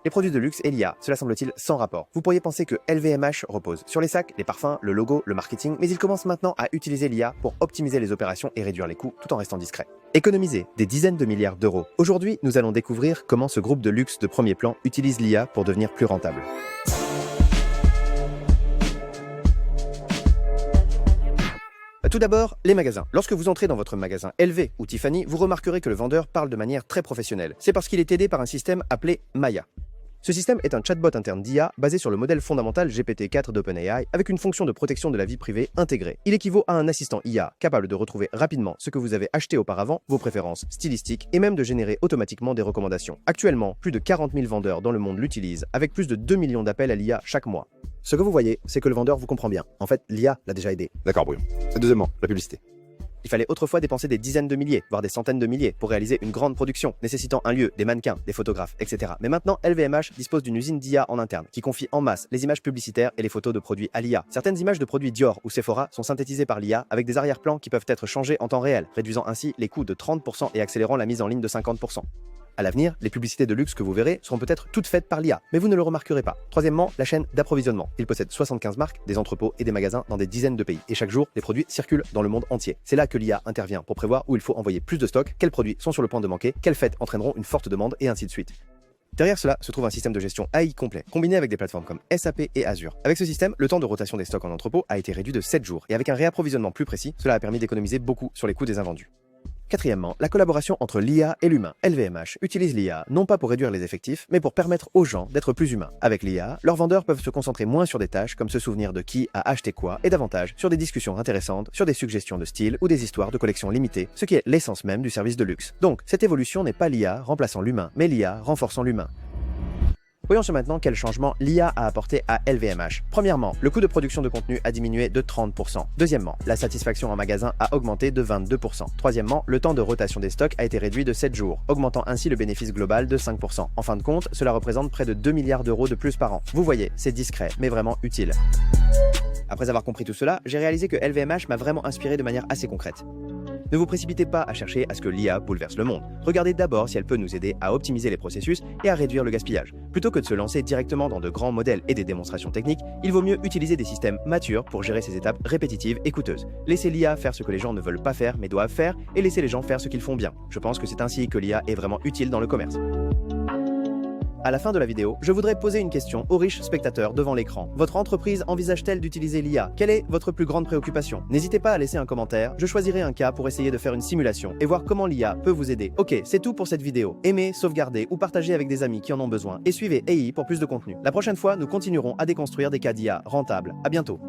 Les produits de luxe et l'IA, cela semble-t-il sans rapport. Vous pourriez penser que LVMH repose sur les sacs, les parfums, le logo, le marketing, mais il commence maintenant à utiliser l'IA pour optimiser les opérations et réduire les coûts tout en restant discret. Économiser des dizaines de milliards d'euros. Aujourd'hui, nous allons découvrir comment ce groupe de luxe de premier plan utilise l'IA pour devenir plus rentable. Tout d'abord, les magasins. Lorsque vous entrez dans votre magasin LV ou Tiffany, vous remarquerez que le vendeur parle de manière très professionnelle. C'est parce qu'il est aidé par un système appelé Maya. Ce système est un chatbot interne d'IA basé sur le modèle fondamental GPT-4 d'OpenAI avec une fonction de protection de la vie privée intégrée. Il équivaut à un assistant IA capable de retrouver rapidement ce que vous avez acheté auparavant, vos préférences stylistiques et même de générer automatiquement des recommandations. Actuellement, plus de 40 000 vendeurs dans le monde l'utilisent avec plus de 2 millions d'appels à l'IA chaque mois. Ce que vous voyez, c'est que le vendeur vous comprend bien. En fait, l'IA l'a déjà aidé. D'accord, brouillon. Et deuxièmement, la publicité. Il fallait autrefois dépenser des dizaines de milliers, voire des centaines de milliers, pour réaliser une grande production, nécessitant un lieu, des mannequins, des photographes, etc. Mais maintenant, LVMH dispose d'une usine d'IA en interne, qui confie en masse les images publicitaires et les photos de produits à l'IA. Certaines images de produits Dior ou Sephora sont synthétisées par l'IA avec des arrière-plans qui peuvent être changés en temps réel, réduisant ainsi les coûts de 30% et accélérant la mise en ligne de 50%. À l'avenir, les publicités de luxe que vous verrez seront peut-être toutes faites par l'IA, mais vous ne le remarquerez pas. Troisièmement, la chaîne d'approvisionnement. Il possède 75 marques, des entrepôts et des magasins dans des dizaines de pays. Et chaque jour, les produits circulent dans le monde entier. C'est là que l'IA intervient pour prévoir où il faut envoyer plus de stock, quels produits sont sur le point de manquer, quelles fêtes entraîneront une forte demande et ainsi de suite. Derrière cela se trouve un système de gestion AI complet, combiné avec des plateformes comme SAP et Azure. Avec ce système, le temps de rotation des stocks en entrepôt a été réduit de 7 jours, et avec un réapprovisionnement plus précis, cela a permis d'économiser beaucoup sur les coûts des invendus. Quatrièmement, la collaboration entre l'IA et l'humain. LVMH utilise l'IA non pas pour réduire les effectifs, mais pour permettre aux gens d'être plus humains. Avec l'IA, leurs vendeurs peuvent se concentrer moins sur des tâches comme se souvenir de qui a acheté quoi et davantage sur des discussions intéressantes, sur des suggestions de style ou des histoires de collections limitées, ce qui est l'essence même du service de luxe. Donc, cette évolution n'est pas l'IA remplaçant l'humain, mais l'IA renforçant l'humain. Voyons maintenant quel changement l'IA a apporté à LVMH. Premièrement, le coût de production de contenu a diminué de 30%. Deuxièmement, la satisfaction en magasin a augmenté de 22%. Troisièmement, le temps de rotation des stocks a été réduit de 7 jours, augmentant ainsi le bénéfice global de 5%. En fin de compte, cela représente près de 2 milliards d'euros de plus par an. Vous voyez, c'est discret, mais vraiment utile. Après avoir compris tout cela, j'ai réalisé que LVMH m'a vraiment inspiré de manière assez concrète. Ne vous précipitez pas à chercher à ce que l'IA bouleverse le monde. Regardez d'abord si elle peut nous aider à optimiser les processus et à réduire le gaspillage. Plutôt que de se lancer directement dans de grands modèles et des démonstrations techniques, il vaut mieux utiliser des systèmes matures pour gérer ces étapes répétitives et coûteuses. Laissez l'IA faire ce que les gens ne veulent pas faire mais doivent faire et laissez les gens faire ce qu'ils font bien. Je pense que c'est ainsi que l'IA est vraiment utile dans le commerce. À la fin de la vidéo, je voudrais poser une question aux riches spectateurs devant l'écran. Votre entreprise envisage-t-elle d'utiliser l'IA? Quelle est votre plus grande préoccupation? N'hésitez pas à laisser un commentaire, je choisirai un cas pour essayer de faire une simulation et voir comment l'IA peut vous aider. Ok, c'est tout pour cette vidéo. Aimez, sauvegardez ou partagez avec des amis qui en ont besoin et suivez AI pour plus de contenu. La prochaine fois, nous continuerons à déconstruire des cas d'IA rentables. À bientôt.